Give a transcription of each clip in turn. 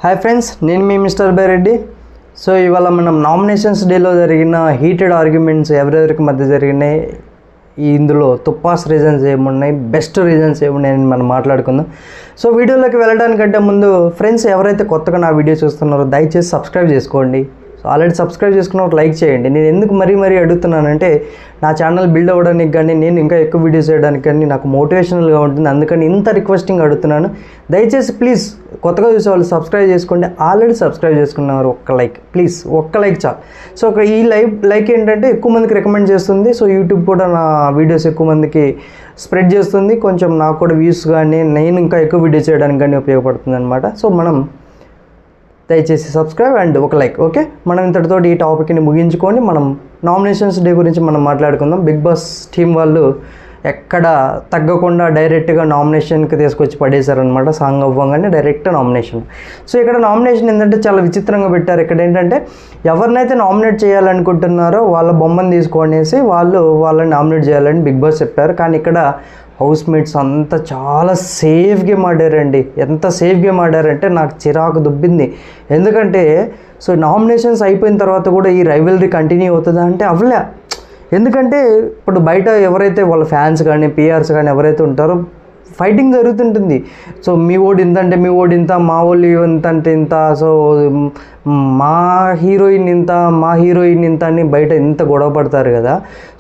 Hi friends, నేను మీ mister Byreddy. So ఇవాళ మనం నామినేషన్స్ డేలో జరిగిన హీటెడ్ ఆర్గ్యుమెంట్స్ ఎవరెవరికి మధ్య జరిగినాయి, ఇందులో తుప్పాస్ రీజన్స్ ఏమున్నాయి, బెస్ట్ రీజన్స్ ఏమున్నాయని మనం మాట్లాడుకుందాం. సో వీడియోలోకి వెళ్ళడానికంటే ముందు ఫ్రెండ్స్, ఎవరైతే కొత్తగా నా వీడియో చూస్తున్నారో దయచేసి సబ్స్క్రైబ్ చేసుకోండి. సో ఆల్రెడీ సబ్స్క్రైబ్ చేసుకున్న ఒక లైక్ చేయండి. నేను ఎందుకు మరీ అడుగుతున్నానంటే, నా ఛానల్ బిల్డ్ అవ్వడానికి కానీ నేను ఇంకా ఎక్కువ వీడియోస్ చేయడానికి కానీ నాకు మోటివేషనల్గా ఉంటుంది. అందుకని ఇంత రిక్వెస్టింగ్ అడుగుతున్నాను. దయచేసి ప్లీజ్ కొత్తగా చూసే వాళ్ళు సబ్స్క్రైబ్ చేసుకోండి. ఆల్రెడీ సబ్స్క్రైబ్ చేసుకున్నవారు ఒక్క లైక్, ప్లీజ్ ఒక్క లైక్ చాలు. సో ఈ లైక్ ఏంటంటే ఎక్కువ మందికి రికమెండ్ చేస్తుంది. సో యూట్యూబ్ కూడా నా వీడియోస్ ఎక్కువ మందికి స్ప్రెడ్ చేస్తుంది. కొంచెం నాకు కూడా వ్యూస్ కానీ నేను ఇంకా ఎక్కువ వీడియోస్ చేయడానికి కానీ ఉపయోగపడుతుంది అనమాట. సో మనం దయచేసి సబ్స్క్రైబ్ అండ్ ఒక లైక్. ఓకే, మనం ఇంతటితో ఈ టాపిక్ని ముగించుకొని మనం నామినేషన్స్ డే గురించి మనం మాట్లాడుకుందాం. బిగ్ బాస్ టీం వాళ్ళు ఎక్కడ తగ్గకుండా డైరెక్ట్గా నామినేషన్కి తీసుకొచ్చి పడేశారనమాట. సాంగ్ అవ్వగానే డైరెక్ట్ నామినేషన్. సో ఇక్కడ నామినేషన్ ఏంటంటే చాలా విచిత్రంగా పెట్టారు. ఇక్కడ ఏంటంటే ఎవరినైతే నామినేట్ చేయాలనుకుంటున్నారో వాళ్ళ బొమ్మను తీసుకొనేసి వాళ్ళని నామినేట్ చేయాలని బిగ్ బాస్ చెప్పారు. కానీ ఇక్కడ హౌస్ మేట్స్ అంతా చాలా సేఫ్ గేమ్ ఆడారండి. ఎంత సేఫ్ గేమ్ ఆడారంటే నాకు చిరాకు దుబ్బింది. ఎందుకంటే సో నామినేషన్స్ అయిపోయిన తర్వాత కూడా ఈ రైవలరీ కంటిన్యూ అవుతుందా అంటే అవ్వలే. ఎందుకంటే ఇప్పుడు బయట ఎవరైతే వాళ్ళ ఫ్యాన్స్ కానీ పిఆర్స్ కానీ ఎవరైతే ఉంటారో ఫైటింగ్ జరుగుతుంటుంది. సో మీ ఓడి ఇంత అంటే మీ ఓడి ఇంత, మా వాళ్ళు ఇంత అంటే ఇంత, సో మా హీరోయిన్ ఇంత అని బయట ఇంత గొడవ పడతారు కదా.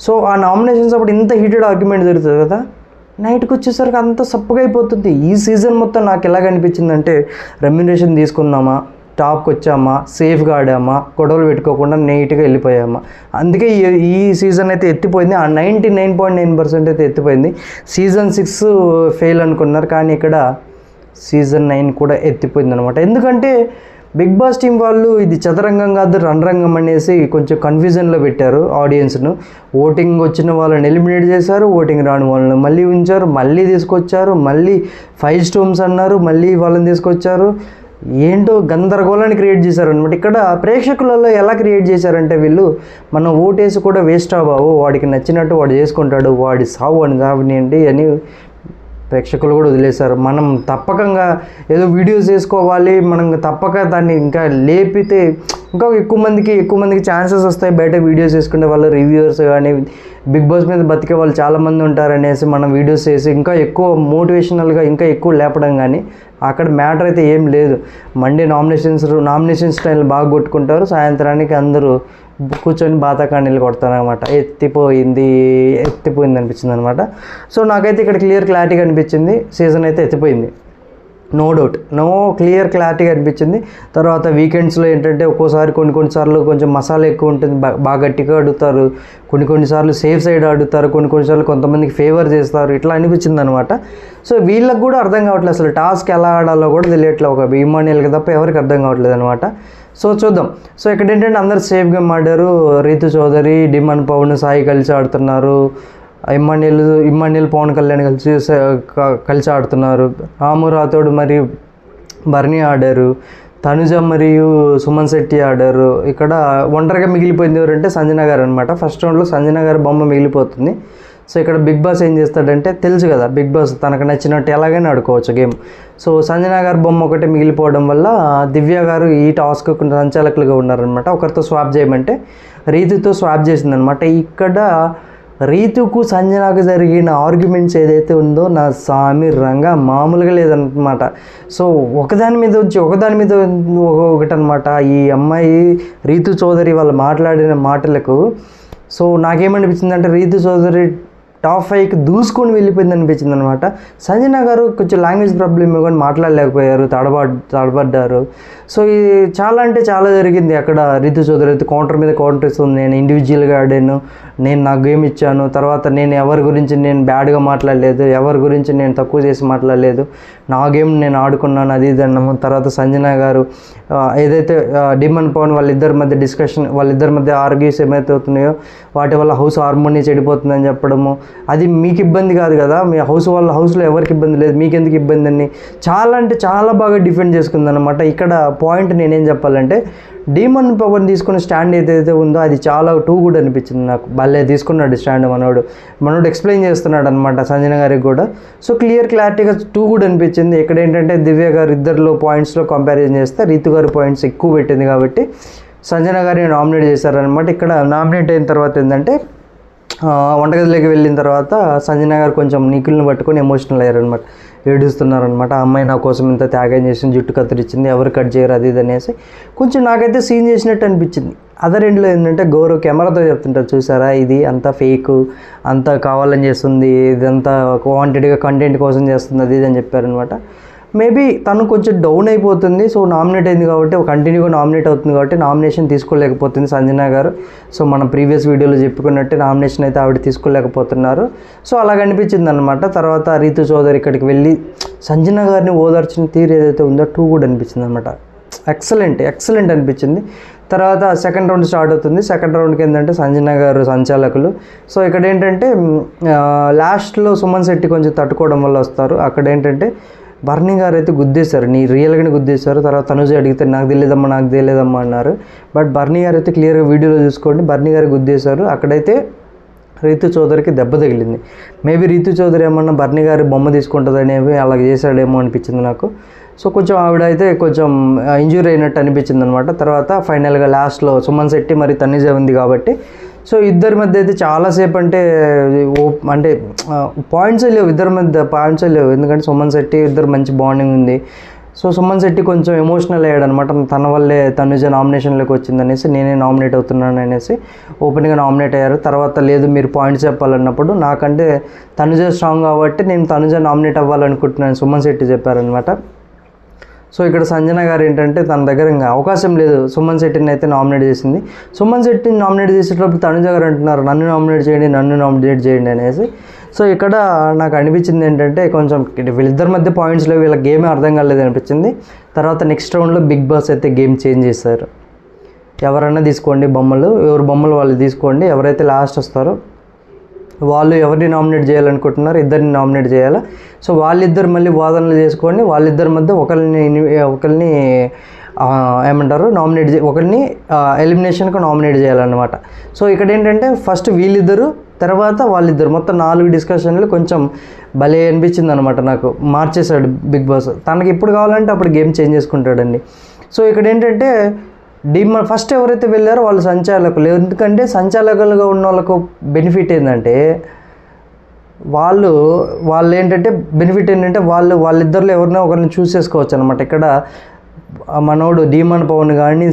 సో ఆ నామినేషన్స్ అప్పుడు ఇంత హీటెడ్ ఆర్గ్యుమెంట్ జరుగుతుంది కదా, నైట్కి వచ్చేసరికి అంత సప్పగా అయిపోతుంది. ఈ సీజన్ మొత్తం నాకు ఎలాగ అనిపించిందంటే, రెమ్యునరేషన్ తీసుకున్నామా, టాప్కి వచ్చామా, సేఫ్గా ఆడామా, గొడవలు పెట్టుకోకుండా నీట్గా వెళ్ళిపోయామా. అందుకే ఈ సీజన్ అయితే ఎత్తిపోయింది. ఆ 99.9% అయితే ఎత్తిపోయింది. సీజన్ 6 ఫెయిల్ అనుకున్నారు, కానీ ఇక్కడ సీజన్ 9 కూడా ఎత్తిపోయింది అనమాట. ఎందుకంటే బిగ్ బాస్ టీం వాళ్ళు ఇది చదరంగం కాదు రణరంగం అనేసి కొంచెం కన్ఫ్యూజన్లో పెట్టారు ఆడియన్స్ను. ఓటింగ్ వచ్చిన వాళ్ళని ఎలిమినేట్ చేశారు, ఓటింగ్ రాని వాళ్ళని మళ్ళీ ఉంచారు, మళ్ళీ తీసుకొచ్చారు, మళ్ళీ 5 స్టోమ్స్ అన్నారు, మళ్ళీ వాళ్ళని తీసుకొచ్చారు. ఏంటో గందరగోళాన్ని క్రియేట్ చేశారు అనమాట. ఇక్కడ ప్రేక్షకులలో ఎలా క్రియేట్ చేశారంటే, వీళ్ళు మనం ఓటేసి కూడా వేస్ట్ అవ్వవు, వాడికి నచ్చినట్టు వాడు చేసుకుంటాడు, వాడి సావు అని సావనియండి అని ప్రేక్షకులు కూడా వదిలేశారు. మనం తప్పకంగా ఏదో వీడియోస్ చేసుకోవాలి, మనం తప్పక దాన్ని ఇంకా లేపితే ఇంకా ఎక్కువ మందికి ఛాన్సెస్ వస్తాయి. బయట వీడియోస్ చేసుకుంటే వాళ్ళు రివ్యూవర్స్ కానీ బిగ్ బాస్ మీద బతికే వాళ్ళు చాలామంది ఉంటారనేసి మనం వీడియోస్ చేసి ఇంకా ఎక్కువ మోటివేషనల్గా ఇంకా ఎక్కువ లేపడం, కానీ అక్కడ మ్యాటర్ అయితే ఏం లేదు. మండే నామినేషన్ స్టైల్ బాగా కొట్టుకుంటారు, సాయంత్రానికి అందరూ కూర్చొని బాతాకాండీలు కొడతారనమాట. ఎత్తిపోయింది అనిపించింది అనమాట. సో నాకైతే ఇక్కడ క్లియర్ క్లారిటీగా అనిపించింది, సీజన్ అయితే ఎత్తిపోయింది, నో డౌట్, క్లియర్ క్లారిటీగా అనిపించింది. తర్వాత వీకెండ్స్లో ఏంటంటే ఒక్కోసారి కొన్నిసార్లు కొంచెం మసాలా ఎక్కువ ఉంటుంది, బాగా గట్టిగా ఆడుతారు, కొన్నిసార్లు సేఫ్ సైడ్ ఆడుతారు, కొన్నిసార్లు కొంతమందికి ఫేవర్ చేస్తారు, ఇట్లా అనిపించింది అనమాట. సో వీళ్ళకి కూడా అర్థం కావట్లేదు, అసలు టాస్క్ ఎలా ఆడాలో కూడా తెలియట్లేదు. ఒక ఇమాన్యుయల్కి తప్ప ఎవరికి అర్థం కావట్లేదు అనమాట. సో చూద్దాం. సో ఇక్కడ ఏంటంటే అందరు సేఫ్గా ఆడారు. రీతు చౌదరి, డిమన్ పవన్, సాయి కలిసి ఆడుతున్నారు. ఇమ్మాన్యుయల్ పవన్ కళ్యాణ్ కలిసి ఆడుతున్నారు. రాము రాథోడ్ మరియు బర్నీ ఆడారు. తనుజ మరియు సుమన్ శెట్టి ఆడారు. ఇక్కడ ఒంటరిగా మిగిలిపోయింది ఎవరంటే సంజన గారు అనమాట. ఫస్ట్ రౌండ్లో సంజన గారు బొమ్మ మిగిలిపోతుంది. సో ఇక్కడ బిగ్ బాస్ ఏం చేస్తాడంటే, తెలుసు కదా బిగ్ బాస్ తనకు నచ్చినట్టు ఎలాగైనా ఆడుకోవచ్చు గేమ్. సో సంజన గారు బొమ్మ ఒకటి మిగిలిపోవడం వల్ల దివ్య గారు ఈ టాస్క్ సంచాలకులుగా ఉన్నారనమాట. ఒకరితో స్వాప్ చేయమంటే రీతుతో స్వాప్ చేసిందనమాట. ఇక్కడ రీతుకు సంజనకు జరిగిన ఆర్గ్యుమెంట్స్ ఏదైతే ఉందో నా సామి రంగా మామూలుగా లేదన్నమాట. సో ఒకదాని మీద ఒకటి అనమాట. ఈ అమ్మాయి రీతు చౌదరి వాళ్ళు మాట్లాడిన మాటలకు సో నాకేమనిపించింది అంటే, రీతు చౌదరి టాప్ 5కి దూసుకొని వెళ్ళిపోయింది అనిపించింది అనమాట. సంజన గారు కొంచెం లాంగ్వేజ్ ప్రాబ్లమ్ కానీ మాట్లాడలేకపోయారు, తడబడ్డారు. సో ఇది చాలా అంటే చాలా జరిగింది అక్కడ. రీతు చౌదరి అయితే కౌంటర్ మీద కౌంటర్ ఇస్తుంది, నేను ఇండివిజువల్గా ఆడాను, నేను నా గేమ్ ఇచ్చాను, తర్వాత నేను ఎవరి గురించి నేను బ్యాడ్గా మాట్లాడలేదు, ఎవరి గురించి నేను తక్కువ చేసి మాట్లాడలేదు, నా గేమ్ నేను ఆడుకున్నాను, అది ఇది అన్నాము. తర్వాత సంజన గారు ఏదైతే డిమన్ పవన్ వాళ్ళిద్దరి మధ్య ఆర్గ్యూస్ ఏమైతే అవుతున్నాయో వాటి వల్ల హౌస్ హార్మోనీ చెడిపోతుందని చెప్పడము, అది మీకు ఇబ్బంది కాదు కదా, మీ హౌస్లో ఎవరికి ఇబ్బంది లేదు, మీకెందుకు ఇబ్బంది అని చాలా అంటే చాలా బాగా డిఫెండ్ చేసుకుందనమాట. ఇక్కడ పాయింట్ నేనేం చెప్పాలంటే, డీమన్ పవన్ తీసుకున్న స్టాండ్ ఏదైతే ఉందో అది చాలా టూ గుడ్ అనిపించింది నాకు. భలే తీసుకున్నాడు స్టాండ్ మనోడు ఎక్స్ప్లెయిన్ చేస్తున్నాడు అనమాట సంజన గారికి కూడా. సో క్లారిటీగా టూ గుడ్ అనిపించింది. ఇక్కడ ఏంటంటే దివ్య గారు ఇద్దరిలో పాయింట్స్లో కంపారిజన్ చేస్తే రీతు గారి పాయింట్స్ ఎక్కువ పెట్టింది కాబట్టి సంజన గారిని నామినేట్ చేశారనమాట. ఇక్కడ నామినేట్ అయిన తర్వాత ఏంటంటే వంటగదిలోకి వెళ్ళిన తర్వాత సంజన గారు కొంచెం నిఖిల్ని పట్టుకొని ఎమోషనల్ అయ్యారనమాట, ఏడుస్తున్నారనమాట. ఆ అమ్మాయి నా కోసం ఇంత త్యాగం చేసింది, జుట్టు కత్తిరించింది, ఎవరు కట్ చేయరు అది ఇది అనేసి కొంచెం నాకైతే సీన్ చేసినట్టు అనిపించింది. అదర్ ఎండ్లో ఏంటంటే గౌరవ్ కెమెరాతో చెప్తుంటారు, చూసారా ఇది అంతా ఫేక్, అంతా కావాలని చేస్తుంది, ఇదంతా వాంటెడ్గా కంటెంట్ కోసం చేస్తుంది అది ఇది అని చెప్పారనమాట. మేబీ తను కొంచెం డౌన్ అయిపోతుంది. సో నామినేట్ అయింది కాబట్టి కంటిన్యూగా నామినేట్ అవుతుంది కాబట్టి నామినేషన్ తీసుకోలేకపోతుంది సంజన గారు. సో మనం ప్రీవియస్ వీడియోలో చెప్పుకున్నట్టే నామినేషన్ అయితే ఆవిడ తీసుకోలేకపోతున్నారు. సో అలాగ అనిపించింది అనమాట. తర్వాత రీతు చౌదరి ఇక్కడికి వెళ్ళి సంజన గారిని ఓదార్చిన తీరు ఏదైతే ఉందో టూ కూడా అనిపించింది అనమాట. ఎక్సలెంట్ అనిపించింది. తర్వాత సెకండ్ రౌండ్ స్టార్ట్ అవుతుంది. సెకండ్ రౌండ్కి ఏంటంటే సంజన గారు సంచాలకులు. సో ఇక్కడ ఏంటంటే లాస్ట్లో సుమన్ శెట్టి కొంచెం తట్టుకోవడం వల్ల వస్తారు. అక్కడ ఏంటంటే బర్నీ గారు అయితే గుద్దేశారు, నీ రియల్గానే గుద్దేశారు. తర్వాత తనుజ అడిగితే నాకు తెలియదమ్మా అన్నారు. బట్ బర్నీ గారు అయితే క్లియర్గా వీడియోలో చూసుకోండి, బర్నీ గారు గుద్దేశారు. అక్కడైతే రీతు చౌదరికి దెబ్బ తగిలింది. మేబీ రీతు చౌదరి ఏమన్నా బర్నీ గారి బొమ్మ తీసుకుంటుందనేవి అలా చేశాడేమో అనిపించింది నాకు. సో కొంచెం ఆవిడ అయితే కొంచెం ఇంజూరీ అయినట్టు అనిపించింది అనమాట. తర్వాత ఫైనల్గా లాస్ట్లో సుమన్ శెట్టి మరి తనుజ ఉంది కాబట్టి సో ఇద్దరి మధ్య అయితే చాలాసేపు అంటే పాయింట్సే లేవు, ఎందుకంటే సుమన్ శెట్టి ఇద్దరు మంచి బాండింగ్ ఉంది. సో సుమన్ శెట్టి కొంచెం ఎమోషనల్ అయ్యాడు అనమాట, తన వల్లే తనుజ నామినేషన్లోకి వచ్చిందనేసి, నేనే నామినేట్ అవుతున్నాను అనేసి ఓపెన్గా నామినేట్ అయ్యారు. తర్వాత లేదు మీరు పాయింట్స్ చెప్పాలన్నప్పుడు నాకంటే తనుజ స్ట్రాంగ్ కాబట్టి నేను తనుజ నామినేట్ అవ్వాలనుకుంటున్నాను సుమన్ శెట్టి చెప్పారనమాట. సో ఇక్కడ సంజన గారు ఏంటంటే తన దగ్గర ఇంకా అవకాశం లేదు, సుమన్ శెట్టిని అయితే నామినేట్ చేసింది. సుమన్ శెట్టిని నామినేట్ చేసేటప్పుడు తనుజ గారు అంటున్నారు నన్ను నామినేట్ చేయండి అనేసి. సో ఇక్కడ నాకు అనిపించింది ఏంటంటే కొంచెం వీళ్ళిద్దరి మధ్య పాయింట్స్లో వీళ్ళ గేమే అర్థం కాలేదు అనిపించింది. తర్వాత నెక్స్ట్ రౌండ్లో బిగ్ బాస్ అయితే గేమ్ చేంజ్ చేశారు. ఎవరైనా తీసుకోండి బొమ్మలు, ఎవరి బొమ్మలు వాళ్ళు తీసుకోండి, ఎవరైతే లాస్ట్ వస్తారో వాళ్ళు ఎవరిని నామినేట్ చేయాలనుకుంటున్నారు, ఇద్దరిని నామినేట్ చేయాలా. సో వాళ్ళిద్దరు మళ్ళీ వాదనలు చేసుకోండి, వాళ్ళిద్దరి మధ్య ఒకరిని ఏమంటారు ఒకరిని ఎలిమినేషన్కి నామినేట్ చేయాలన్నమాట. సో ఇక్కడ ఏంటంటే ఫస్ట్ వీళ్ళిద్దరు, తర్వాత వాళ్ళిద్దరు, మొత్తం 4 డిస్కషన్లు కొంచెం భలే అనిపించింది అనమాట నాకు. మార్చేశాడు బిగ్ బాస్, తనకి ఎప్పుడు కావాలంటే అప్పుడు గేమ్ చేంజ్ చేసుకుంటాడండి. సో ఇక్కడ ఏంటంటే ఫస్ట్ ఎవరైతే వెళ్ళారో వాళ్ళు సంచాలకులు. ఎందుకంటే సంచాలకులుగా ఉన్న వాళ్ళకు బెనిఫిట్ ఏంటంటే వాళ్ళు ఏంటంటే వాళ్ళిద్దరిలో ఎవరినో ఒకరిని చూస్ చేసుకోవచ్చు అనమాట. ఇక్కడ మనోడు డీమన్ పవన్ కానీ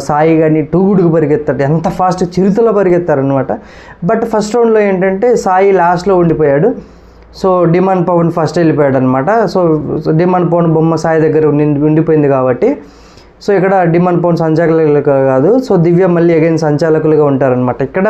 సాయి కానీ టూ గుడ్కి పరిగెత్తాడు, ఎంత ఫాస్ట్ చిరుతలో పరిగెత్తారనమాట. బట్ ఫస్ట్ రౌండ్లో ఏంటంటే సాయి లాస్ట్లో ఉండిపోయాడు. సో డీమన్ పవన్ ఫస్ట్ వెళ్ళిపోయాడు అనమాట. సో డీమన్ పవన్ బొమ్మ సాయి దగ్గర ఉండిపోయింది కాబట్టి సో ఇక్కడ డీమన్ పవన్ సంచాలకులు కాదు, సో దివ్య మళ్ళీ అగైన్ సంచాలకులుగా ఉంటారనమాట. ఇక్కడ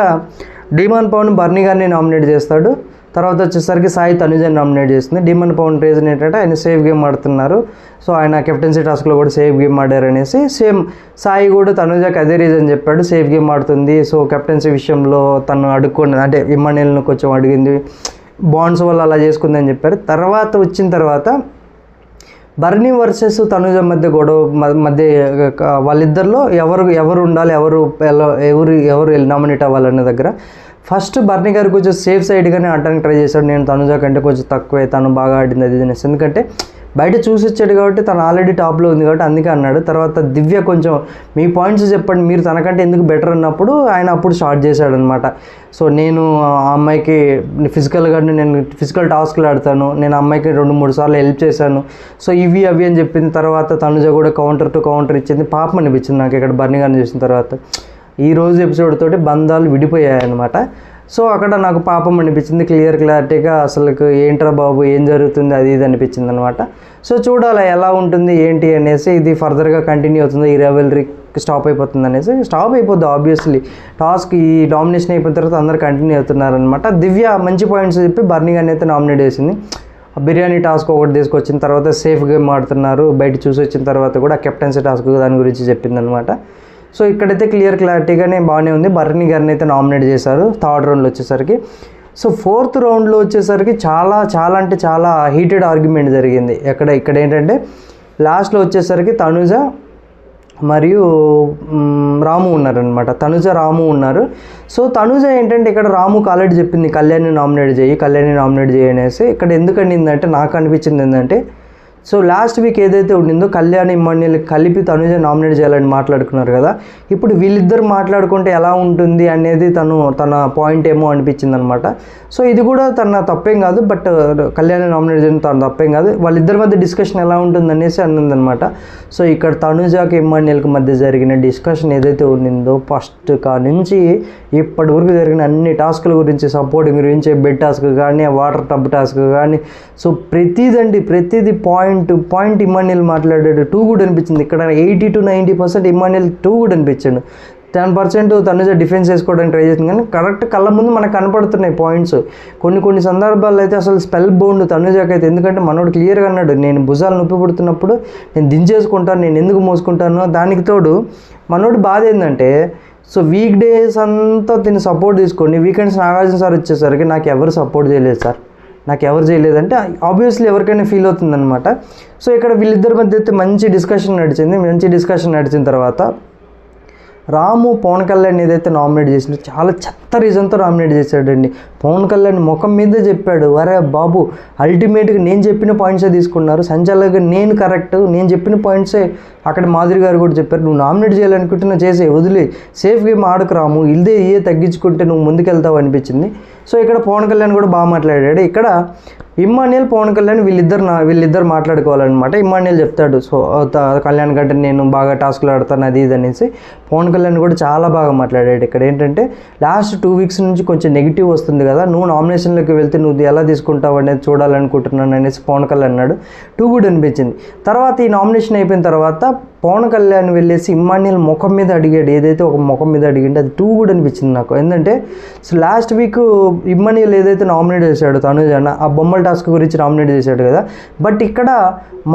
డీమన్ పవన్ బర్నీ గారిని నామినేట్ చేస్తాడు. తర్వాత వచ్చేసరికి సాయి తనుజని నామినేట్ చేస్తుంది. డీమన్ పవన్ రీజన్ ఏంటంటే ఆయన సేఫ్ గేమ్ ఆడుతున్నారు, సో ఆయన కెప్టెన్సీ టాస్క్లో కూడా సేఫ్ గేమ్ ఆడారనేసి. సేమ్ సాయి కూడా తనుజకి అదే రీజన్ చెప్పాడు, సేఫ్ గేమ్ ఆడుతుంది, సో కెప్టెన్సీ విషయంలో తను అడుక్కొని అంటే ఇమ్మనేల్ను కొంచెం అడిగింది, బాండ్స్ వల్ల అలా చేసుకుందని చెప్పారు. తర్వాత వచ్చిన తర్వాత బర్నీ వర్సెస్ తనుజ మధ్య గొడవ మధ్య వాళ్ళిద్దరిలో ఎవరు ఉండాలి, ఎవరు నామినేట్ అవ్వాలనే దగ్గర ఫస్ట్ బర్నీ గారు కొంచెం సేఫ్ సైడ్గానే ఆడడానికి ట్రై చేశాడు. నేను తనుజ కంటే కొంచెం తక్కువే, తను బాగా ఆడింది అది అనేసి, ఎందుకంటే బయట చూసి వచ్చాడు కాబట్టి తను ఆల్రెడీ టాప్లో ఉంది కాబట్టి అందుకే అన్నాడు. తర్వాత దివ్య కొంచెం మీ పాయింట్స్ చెప్పండి, మీరు తనకంటే ఎందుకు బెటర్ అన్నప్పుడు ఆయన అప్పుడు స్టార్ట్ చేశాడనమాట. సో నేను ఆ అమ్మాయికి నేను ఫిజికల్ టాస్క్లు ఆడతాను, నేను ఆ అమ్మాయికి 2-3 సార్లు హెల్ప్ చేశాను, సో ఇవి అవి అని చెప్పిన తర్వాత తనుజ కూడా కౌంటర్ టు కౌంటర్ ఇచ్చింది. పాపం అనిపించింది నాకు ఇక్కడ బర్నీ గారిని చూసిన తర్వాత. ఈరోజు ఎపిసోడ్ తోటి బంధాలు విడిపోయాయి అనమాట. సో అక్కడ నాకు పాపం అనిపించింది, క్లారిటీగా అసలు ఏంట్రా బాబు ఏం జరుగుతుంది అది ఇది అనిపించింది అనమాట. సో చూడాలి ఎలా ఉంటుంది ఏంటి అనేసి, ఇది ఫర్దర్గా కంటిన్యూ అవుతుంది, ఈ రెవెలరీ స్టాప్ అయిపోతుంది అనేసి. స్టాప్ అయిపోద్ది ఆబ్వియస్లీ, టాస్క్ ఈ నామినేషన్ అయిపోయిన తర్వాత అందరు కంటిన్యూ అవుతున్నారనమాట. దివ్య మంచి పాయింట్స్ చెప్పి బర్నీ గారిని అయితే నామినేట్ చేసింది. బిర్యానీ టాస్క్ ఒకటి తీసుకొచ్చిన తర్వాత సేఫ్ గేమ్ ఆడుతున్నారు, బయట చూసి వచ్చిన తర్వాత కూడా కెప్టెన్సీ టాస్క్ దాని గురించి చెప్పిందనమాట. సో ఇక్కడైతే క్లారిటీగానే బాగానే ఉంది. బర్నీ గారిని అయితే నామినేట్ చేశారు థర్డ్ రౌండ్లో వచ్చేసరికి. సో ఫోర్త్ రౌండ్లో వచ్చేసరికి చాలా హీటెడ్ ఆర్గ్యుమెంట్ జరిగింది. ఇక్కడ ఏంటంటే లాస్ట్లో వచ్చేసరికి తనుజ మరియు రాము ఉన్నారనమాట. తనుజ రాము ఉన్నారు. సో తనుజ ఏంటంటే ఇక్కడ రాముకు ఆల్రెడీ చెప్పింది కళ్యాణ్ని నామినేట్ చేయి అనేసి. ఇక్కడ ఎందుకు అనిందంటే నాకు అనిపించింది ఏంటంటే, సో లాస్ట్ వీక్ ఏదైతే ఉండిందో కళ్యాణ్ ఇమ్మాన్యుయల్ కలిపి తనుజ నామినేట్ చేయాలని మాట్లాడుకున్నారు కదా, ఇప్పుడు వీళ్ళిద్దరు మాట్లాడుకుంటే ఎలా ఉంటుంది అనేది తన పాయింట్ ఏమో అనిపించింది అనమాట. సో ఇది కూడా తన తప్పేం కాదు, బట్ కళ్యాణ్ నామినేట్ చేయడం తన తప్పేం కాదు. వాళ్ళిద్దరి మధ్య డిస్కషన్ ఎలా ఉంటుంది అనేసి అన్నదనమాట. సో ఇక్కడ తనుజాకి ఇమ్మాన్యుయల్కి మధ్య జరిగిన డిస్కషన్ ఏదైతే ఉండిందో ఫస్ట్ నుంచి ఇప్పటి వరకు జరిగిన అన్ని టాస్కుల గురించి, సపోర్టింగ్ గురించి, బెడ్ టాస్క్ కానీ, వాటర్ టబ్ టాస్క్ కానీ, సో ప్రతిదీ పాయింట్ ఇమ్మాన్యుయల్ మాట్లాడాడు. టూ గుడ్ అనిపించింది. ఇక్కడ 80 to 90% ఇమ్మాన్యుయల్ టూ గుడ్ అనిపించాడు. 10% తనుజ డిఫెన్స్ చేసుకోవడానికి ట్రై చేస్తుంది, కానీ కరెక్ట్ కళ్ళ ముందు మనకు కనపడుతున్నాయి పాయింట్స్. కొన్ని సందర్భాల్లో అయితే అసలు స్పెల్ బౌండ్ తనుజకి అయితే. ఎందుకంటే మనోడు క్లియర్గా అన్నాడు, నేను భుజాలు నొప్పి పుడుతున్నప్పుడు నేను దించేసుకుంటాను, నేను ఎందుకు మోసుకుంటాను. దానికి తోడు మనోడు బాధ ఏంటంటే, సో వీక్ డేస్ అంతా దీన్ని సపోర్ట్ తీసుకోండి, వీకెండ్స్ నాగార్జున సార్ వచ్చేసరికి నాకు ఎవరు సపోర్ట్ చేయలేదు సార్, నాకు ఎవరు చేయలేదంటే ఆబ్వియస్లీ ఎవరికైనా ఫీల్ అవుతుందన్నమాట. సో ఇక్కడ వీళ్ళిద్దరి మధ్య అయితే మంచి డిస్కషన్ నడిచిన తర్వాత రాము పవన్ కళ్యాణ్ ఏదైతే నామినేట్ చేసిందో చాలా చెత్త రీజన్తో నామినేట్ చేశాడండి. పవన్ కళ్యాణ్ ముఖం మీదే చెప్పాడు, అరే బాబు అల్టిమేట్గా నేను చెప్పిన పాయింట్సే తీసుకున్నారు, సంచాలకుగా నేను కరెక్ట్, నేను చెప్పిన పాయింట్సే అక్కడ మాధురి గారు కూడా చెప్పారు, నువ్వు నామినేట్ చేయాలనుకుంటున్నా చేసే, వదిలే, సేఫ్ గేమ్ ఆడకు రాము, ఇదే తగ్గించుకుంటే నువ్వు ముందుకెళ్తావు అనిపించింది. సో ఇక్కడ పవన్ కళ్యాణ్ కూడా బాగా మాట్లాడాడు. ఇక్కడ ఇమ్మాన్యుయల్ పవన్ కళ్యాణ్ వీళ్ళిద్దరు మాట్లాడుకోవాలన్నమాట. ఇమ్మాన్యుయల్ చెప్తాడు, సో కళ్యాణ్ కంటే నేను బాగా టాస్క్లు ఆడతాను అది ఇది అనేసి. పవన్ కళ్యాణ్ కూడా చాలా బాగా మాట్లాడాడు. ఇక్కడ ఏంటంటే లాస్ట్ 2 weeks నుంచి కొంచెం నెగిటివ్ వస్తుంది కదా, నువ్వు నామినేషన్లోకి వెళ్తే నువ్వు ఎలా తీసుకుంటావు అనేది చూడాలనుకుంటున్నాను అనేసి పవన్ కళ్యాణ్ అన్నాడు. టూ గుడ్ అనిపించింది. తర్వాత ఈ నామినేషన్ అయిపోయిన తర్వాత పవన్ కళ్యాణ్ వెళ్ళేసి ఇమ్మాన్యుయల్ ముఖం మీద అడిగాడు, ఏదైతే ఒక ముఖం మీద అడిగింటే అది టూ గుడ్ అనిపించింది నాకు. ఏంటంటే సో లాస్ట్ వీక్ ఇమ్మాన్యుయల్ ఏదైతే నామినేట్ చేశాడు తనుజ ఆ బొమ్మల టాస్క్ గురించి నామినేట్ చేశాడు కదా, బట్ ఇక్కడ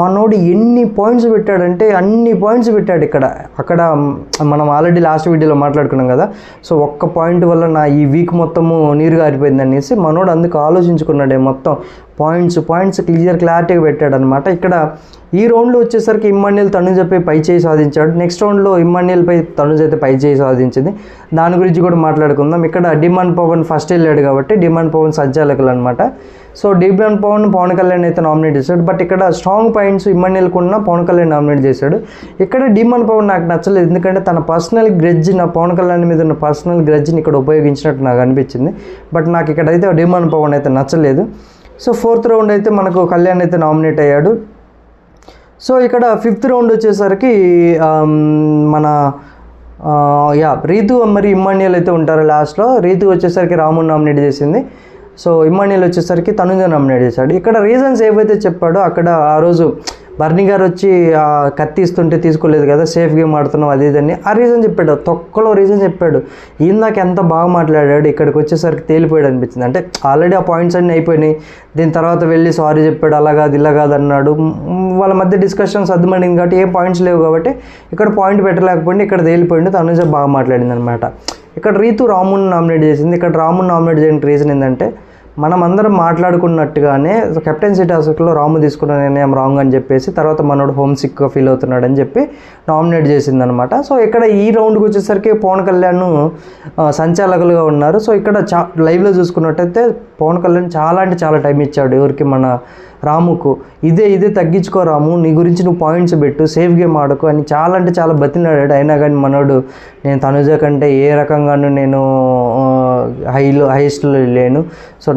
మనోడు ఎన్ని పాయింట్స్ పెట్టాడంటే అన్ని పాయింట్స్ పెట్టాడు. అక్కడ మనం ఆల్రెడీ లాస్ట్ వీడియోలో మాట్లాడుకున్నాం కదా, సో ఒక్క పాయింట్ వల్ల నా ఈ వీక్ మొత్తము నీరు గారిపోయింది అనేసి మనోడు అందుకు ఆలోచించుకున్నాడే, మొత్తం పాయింట్స్ క్లారిటీగా పెట్టాడు అనమాట. ఇక్కడ ఈ రౌండ్లో వచ్చేసరికి ఇమ్మాన్యుయల్ తనుజపై పై చేయి సాధించాడు. నెక్స్ట్ రౌండ్లో ఇమ్మాన్యుయల్పై తనుజ అయితే పై చేయి సాధించింది. దాని గురించి కూడా మాట్లాడుకుందాం. ఇక్కడ డిమాండ్ పవన్ ఫస్ట్ వెళ్ళాడు కాబట్టి డిమాండ్ పవన్ సంచాలకులు అనమాట. సో డిమాండ్ పవన్ కళ్యాణ్ అయితే నామినేట్ చేశాడు, బట్ ఇక్కడ స్ట్రాంగ్ పాయింట్స్ ఇమ్మాన్యుయల్కి ఉన్న పవన్ కళ్యాణ్ నామినేట్ చేశాడు. ఇక్కడ డిమాండ్ పవన్ నాకు నచ్చలేదు, ఎందుకంటే తన పర్సనల్ గ్రెడ్జ్, నా పవన్ కళ్యాణ్ మీద ఉన్న పర్సనల్ గ్రెడ్జ్ని ఇక్కడ ఉపయోగించినట్టు నాకు అనిపించింది. బట్ నాకు ఇక్కడైతే డిమాండ్ పవన్ అయితే నచ్చలేదు. సో 4th రౌండ్ అయితే మనకు కళ్యాణ్ అయితే నామినేట్ అయ్యాడు. సో ఇక్కడ 5th రౌండ్ వచ్చేసరికి మన రీతు మరి ఇమ్మాన్యుయల్ అయితే ఉంటారు లాస్ట్లో. రీతు వచ్చేసరికి రాముని నామినేట్ చేసింది. సో ఇమ్మాన్యుయల్ వచ్చేసరికి తనుజ నామినేట్ చేశాడు. ఇక్కడ రీజన్స్ ఏవైతే చెప్పాడో అక్కడ ఆ రోజు బర్నీ గారు వచ్చి కత్తి ఇస్తుంటే తీసుకోలేదు కదా, సేఫ్ గేమ్ ఆడుతున్నావు అది ఇదని ఆ రీజన్ చెప్పాడు, తొక్కలో రీజన్ చెప్పాడు. ఇందాక ఎంత బాగా మాట్లాడాడు, ఇక్కడికి వచ్చేసరికి తేలిపోయాడు అనిపించింది. అంటే ఆల్రెడీ ఆ పాయింట్స్ అన్నీ అయిపోయినాయి, దీని తర్వాత వెళ్ళి సారీ చెప్పాడు, అలా కాదు ఇలా కాదు అన్నాడు. వాళ్ళ మధ్య డిస్కషన్స్ అర్థమైంది కాబట్టి ఏ పాయింట్స్ లేవు కాబట్టి ఇక్కడ పాయింట్ పెట్టలేకపోయింది, ఇక్కడ తేలిపోయింది. తనుజ బాగా మాట్లాడింది అనమాట. ఇక్కడ రీతు రాముని నామినేట్ చేసింది. ఇక్కడ రాముని నామినేట్ చేయడానికి రీజన్ ఏంటంటే, మనం అందరం మాట్లాడుకున్నట్టుగానే కెప్టెన్సీ టాస్క్లో రాము తీసుకున్న నిర్ణయం రాంగ్ అని చెప్పేసి తర్వాత మనోడు హోమ్ సిక్గా ఫీల్ అవుతున్నాడు అని చెప్పి నామినేట్ చేసిందనమాట. సో ఇక్కడ ఈ రౌండ్కి వచ్చేసరికి పవన్ కళ్యాణ్ సంచాలకులుగా ఉన్నారు. సో ఇక్కడ లైవ్లో చూసుకున్నట్టయితే పవన్ కళ్యాణ్ చాలా అంటే చాలా టైం ఇచ్చాడు ఎవరికి, మన రాముకు. ఇదే తగ్గించుకో రాము, నీ గురించి నువ్వు పాయింట్స్ పెట్టు, సేఫ్ గేమ్ ఆడుకో అని చాలా అంటే చాలా బతిలాడాడు. అయినా కానీ మనోడు నేను తనుజ కంటే ఏ రకంగానూ నేను హైయెస్ట్లో లేను, సో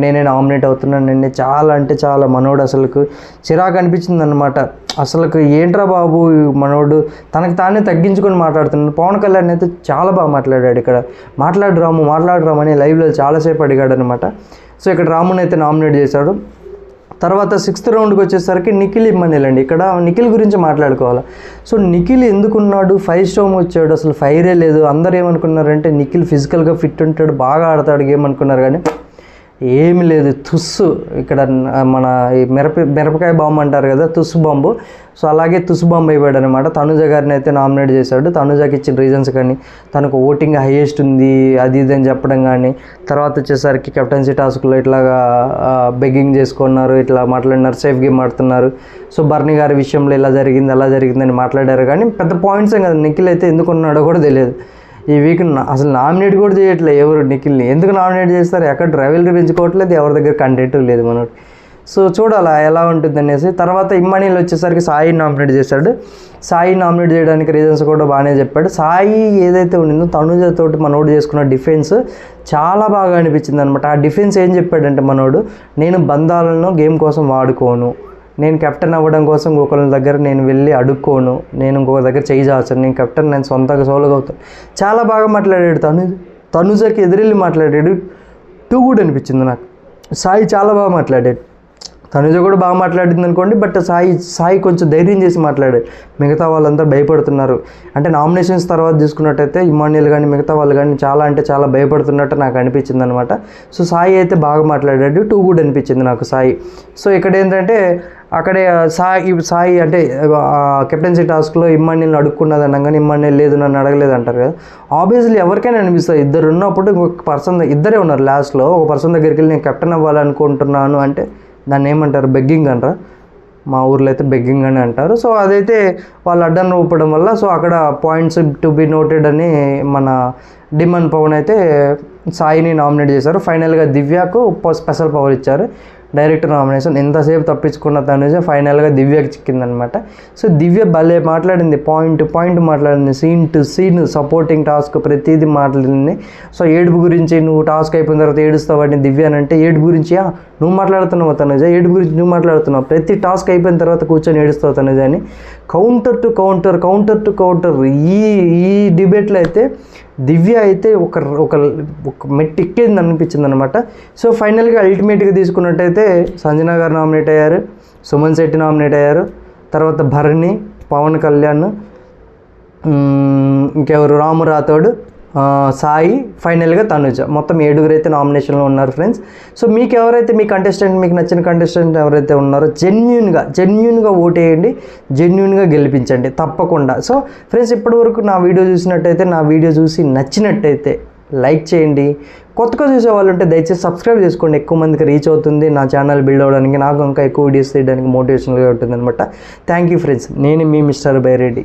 నేనే నామినేట్ అవుతున్నాను. నేను చాలా అంటే చాలా మనోడు అసలుకు చిరాకు అనిపించింది అనమాట. అసలుకు ఏంట్రా బాబు మనోడు తనకు తానే తగ్గించుకొని మాట్లాడుతున్నాడు. పవన్ కళ్యాణ్ అయితే చాలా బాగా మాట్లాడాడు. ఇక్కడ మాట్లాడు రాము అని లైవ్లో చాలాసేపు అడిగాడు అనమాట. సో ఇక్కడ రాముని అయితే నామినేట్ చేశాడు. తర్వాత 6th రౌండ్కి వచ్చేసరికి నిఖిల్ ఇమ్మాన్యుయల్ అండి. ఇక్కడ నిఖిల్ గురించి మాట్లాడుకోవాలి. సో నిఖిల్ ఎందుకున్నాడు, 5 స్టోమ్ వచ్చాడు, అసలు ఫైరే లేదు. అందరు ఏమనుకున్నారంటే నిఖిల్ ఫిజికల్గా ఫిట్ ఉంటాడు, బాగా ఆడతాడు గేమ్ అనుకున్నారు. కానీ ఏమి లేదు, తుస్సు. ఇక్కడ మన ఈ మిరపకాయ బాంబు అంటారు కదా, తుస్సు బాంబు. సో అలాగే తుస్సు బాంబు అయిపోయాడు అనమాట. తనుజ గారిని అయితే నామినేట్ చేశాడు. తనుజకి ఇచ్చిన రీజన్స్ కానీ, తనకు ఓటింగ్ హైయెస్ట్ ఉంది అది ఇది అని చెప్పడం కానీ, తర్వాత వచ్చేసరికి కెప్టెన్సీ టాస్క్లో ఇట్లాగా బెగ్గింగ్ చేసుకున్నారు, ఇట్లా మాట్లాడినారు, సేఫ్ గేమ్ ఆడుతున్నారు. సో బర్నీ గారి విషయంలో ఇలా జరిగింది అలా జరిగిందని మాట్లాడారు. కానీ పెద్ద పాయింట్స్ ఏం కదా. నిఖిల్ అయితే ఎందుకు ఉన్నాడో కూడా తెలియదు. ఈ వీక్ అసలు నామినేట్ కూడా చేయట్లేదు ఎవరు నిఖిల్ని. ఎందుకు నామినేట్ చేస్తారు? ఎక్కడ రైవల్రీ పెంచుకోవట్లేదు, ఎవరి దగ్గర కంటెంట్ లేదు మనోడు. సో చూడాలా ఎలా ఉంటుంది అనేసి. తర్వాత ఇమ్మానీలు వచ్చేసరికి సాయి నామినేట్ చేశాడు. సాయి నామినేట్ చేయడానికి రీజన్స్ కూడా బాగానే చెప్పాడు. సాయి ఏదైతే ఉండిందో తనుజతోటి మనోడు చేసుకున్న డిఫెన్స్ చాలా బాగా అనిపించింది అనమాట. ఆ డిఫెన్స్ ఏం చెప్పాడంటే మనోడు, నేను బంధాలను గేమ్ కోసం వాడుకోను, నేను కెప్టెన్ అవ్వడం కోసం ఒకరి దగ్గర నేను వెళ్ళి అడుక్కోను, నేను ఇంకొక దగ్గర చేయి చాచను, నేను కెప్టెన్, నేను సొంతంగా సోలోగా అవుతాను. చాలా బాగా మాట్లాడాడు తనుజకి ఎదురెళ్ళి మాట్లాడాడు. టూ గుడ్ అనిపించింది నాకు. సాయి చాలా బాగా మాట్లాడాడు. తనుజ కూడా బాగా మాట్లాడింది అనుకోండి, బట్ సాయి కొంచెం ధైర్యం చేసి మాట్లాడాడు. మిగతా వాళ్ళంతా భయపడుతున్నారు అంటే నామినేషన్స్ తర్వాత తీసుకున్నట్టయితే ఇమాన్యుల్ కానీ మిగతా వాళ్ళు కానీ చాలా అంటే చాలా భయపడుతున్నట్టు నాకు అనిపించింది అనమాట. సో సాయి అయితే బాగా మాట్లాడాడు. టూ గుడ్ అనిపించింది నాకు సాయి. సో ఇక్కడ ఏంటంటే అక్కడే సాయి అంటే కెప్టెన్సీ టాస్క్లో ఇమ్మాన్యుల్ని అడుక్కున్నది అనగానే ఇమ్మాన్యుల్ లేదు నన్ను అడగలేదు అంటారు కదా. ఆబ్వియస్లీ ఎవరికైనా అనిపిస్తుంది. ఇద్దరు ఉన్నప్పుడు ఒక పర్సన్ ఇద్దరే ఉన్నారు లాస్ట్లో, ఒక పర్సన్ దగ్గరికి వెళ్ళి నేను కెప్టెన్ అవ్వాలనుకుంటున్నాను అంటే దాన్ని ఏమంటారు? బెగ్గింగ్ అంటారా? మా ఊర్లో అయితే బెగ్గింగ్ అని అంటారు. సో అదైతే వాళ్ళు అడ్డం ఊపడం వల్ల సో అక్కడ పాయింట్స్ టు బి నోటెడ్ అని మన డిమన్ పవన్ అయితే సాయిని నామినేట్ చేశారు. ఫైనల్గా దివ్యకు స్పెషల్ పవర్ ఇచ్చారు, డైరెక్ట్ నామినేషన్. ఎంతసేపు తప్పించుకున్న తనుజ ఫైనల్గా దివ్యకి చిక్కిందనమాట. సో దివ్య భలే మాట్లాడింది, పాయింట్ మాట్లాడింది, scene to scene supporting task ప్రతిదీ మాట్లాడింది. సో ఏడుపు గురించి నువ్వు టాస్క్ అయిపోయిన తర్వాత ఏడుస్తావని దివ్య అని అంటే, ఏడుపు గురించి నువ్వు మాట్లాడుతున్నావు తనుజ, ఏడుపు గురించి నువ్వు మాట్లాడుతున్నావు, ప్రతి టాస్క్ అయిపోయిన తర్వాత కూర్చొని ఏడుస్తావు తనుజ అని కౌంటర్ టు కౌంటర్ ఈ డిబేట్లో అయితే దివ్య అయితే ఒక మెట్టు ఎక్కేది అనిపించింది అనమాట. సో ఫైనల్గా అల్టిమేట్గా తీసుకున్నట్టయితే సంజన గారు నామినేట్ అయ్యారు, సుమన్ శెట్టి నామినేట్ అయ్యారు, తర్వాత భరణి, పవన్ కళ్యాణ్, ఇంకెవరు రాము రాథోడ్, సాయి, ఫైనల్గా తనుజ. మొత్తం 7 అయితే నామినేషన్లో ఉన్నారు ఫ్రెండ్స్. సో మీకు ఎవరైతే మీ కంటెస్టెంట్, మీకు నచ్చిన కంటెస్టెంట్ ఎవరైతే ఉన్నారో జెన్యున్గా ఓటేయండి, జెన్యున్గా గెలిపించండి తప్పకుండా. సో ఫ్రెండ్స్ ఇప్పటివరకు నా వీడియో చూసినట్టయితే, నా వీడియో చూసి నచ్చినట్టయితే లైక్ చేయండి. కొత్తగా చూసే వాళ్ళు ఉంటే దయచేసి సబ్స్క్రైబ్ చేసుకోండి, ఎక్కువ మందికి రీచ్ అవుతుంది నా ఛానల్ బిల్డ్ అవ్వడానికి, నాకు ఇంకా ఎక్కువ వీడియోస్ తీయడానికి మోటివేషన్గా ఉంటుంది అనమాట. Thank you friends. నేను మీ మిస్టర్ బైరెడ్డి.